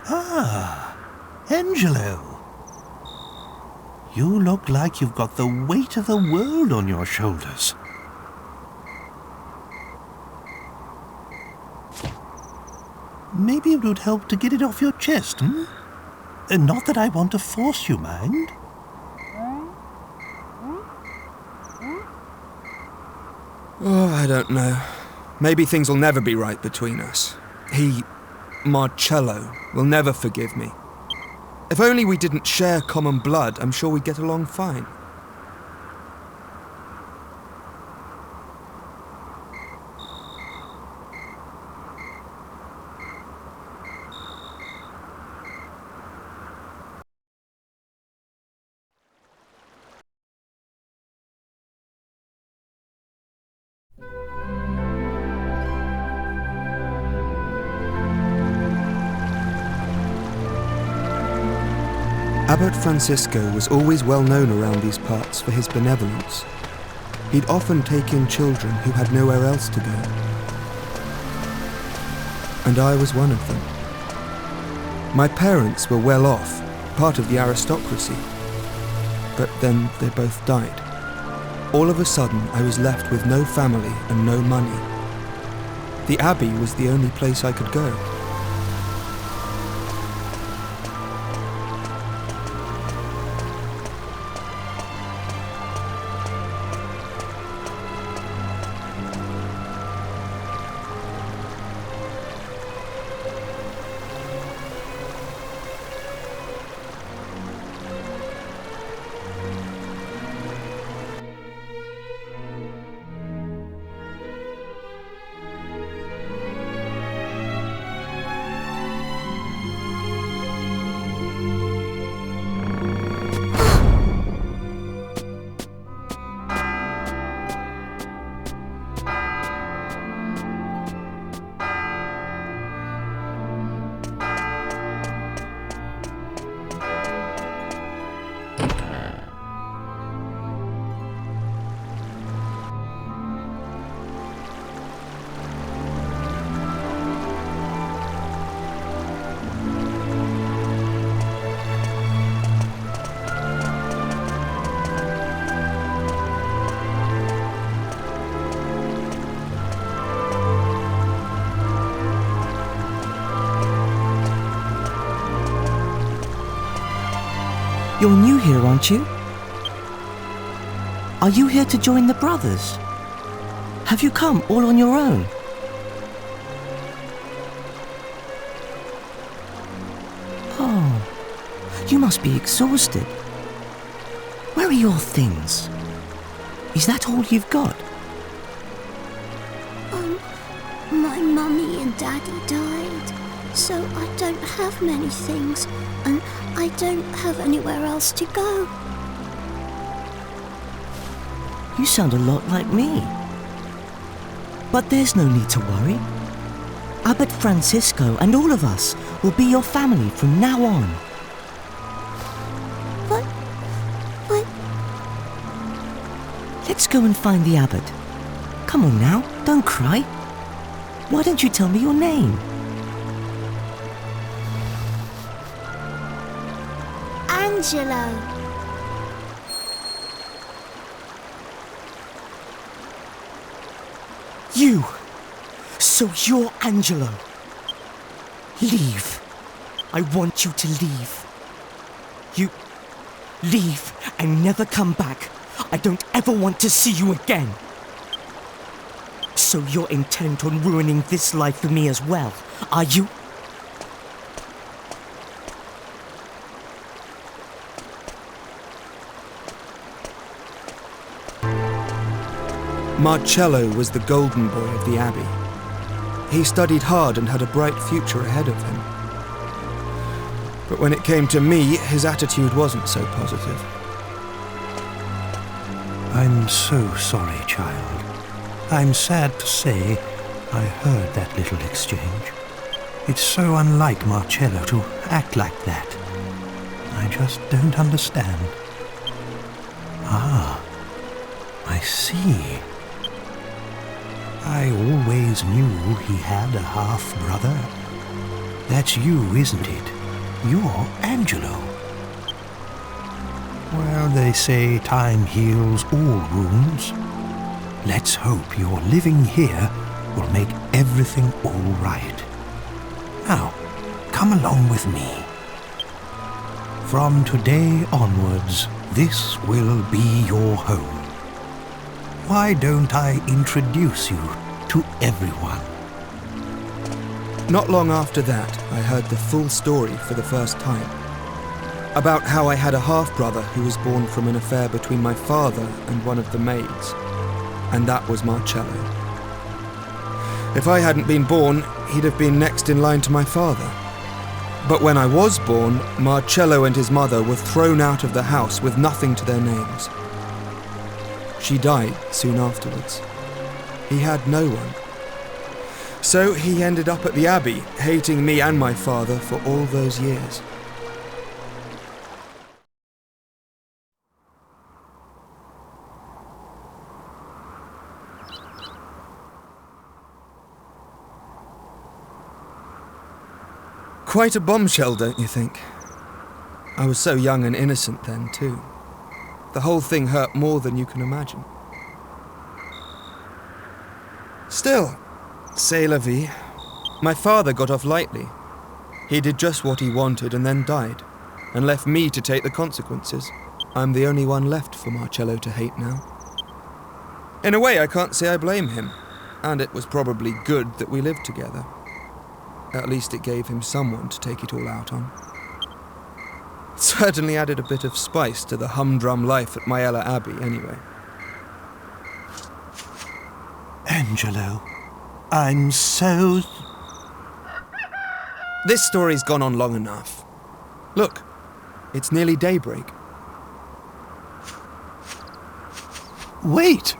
Ah, Angelo. You look like you've got the weight of the world on your shoulders. Maybe it would help to get it off your chest, hmm? Not that I want to force you, mind. Oh, I don't know. Maybe things will never be right between us. Marcello, will never forgive me. If only we didn't share common blood, I'm sure we'd get along fine. Abbot Francisco was always well known around these parts for his benevolence. He'd often take in children who had nowhere else to go. And I was one of them. My parents were well off, part of the aristocracy. But then they both died. All of a sudden, I was left with no family and no money. The Abbey was the only place I could go. You're new here, aren't you? Are you here to join the brothers? Have you come all on your own? Oh, you must be exhausted. Where are your things? Is that all you've got? My mummy and daddy died, so I don't have many things, and I don't have anywhere else to go. You sound a lot like me. But there's no need to worry. Abbot Francisco and all of us will be your family from now on. What? Let's go and find the abbot. Come on now, don't cry. Why don't you tell me your name? Angelo. You! So you're Angelo. Leave. I want you to leave. You leave and never come back. I don't ever want to see you again. So you're intent on ruining this life for me as well, are you? Marcello was the golden boy of the Abbey. He studied hard and had a bright future ahead of him. But when it came to me, his attitude wasn't so positive. I'm so sorry, child. I'm sad to say I heard that little exchange. It's so unlike Marcello to act like that. I just don't understand. Ah, I see. I always knew he had a half-brother. That's you, isn't it? You're Angelo. Well, they say time heals all wounds. Let's hope your living here will make everything all right. Now, come along with me. From today onwards, this will be your home. Why don't I introduce you to everyone? Not long after that, I heard the full story for the first time. About how I had a half-brother who was born from an affair between my father and one of the maids. And that was Marcello. If I hadn't been born, he'd have been next in line to my father. But when I was born, Marcello and his mother were thrown out of the house with nothing to their names. She died soon afterwards. He had no one. So he ended up at the Abbey, hating me and my father for all those years. Quite a bombshell, don't you think? I was so young and innocent then, too. The whole thing hurt more than you can imagine. Still, c'est la vie. My father got off lightly. He did just what he wanted and then died, and left me to take the consequences. I'm the only one left for Marcello to hate now. In a way, I can't say I blame him, and it was probably good that we lived together. At least it gave him someone to take it all out on. It certainly added a bit of spice to the humdrum life at Maella Abbey, anyway. Angelo, I'm so... This story's gone on long enough. Look, it's nearly daybreak. Wait!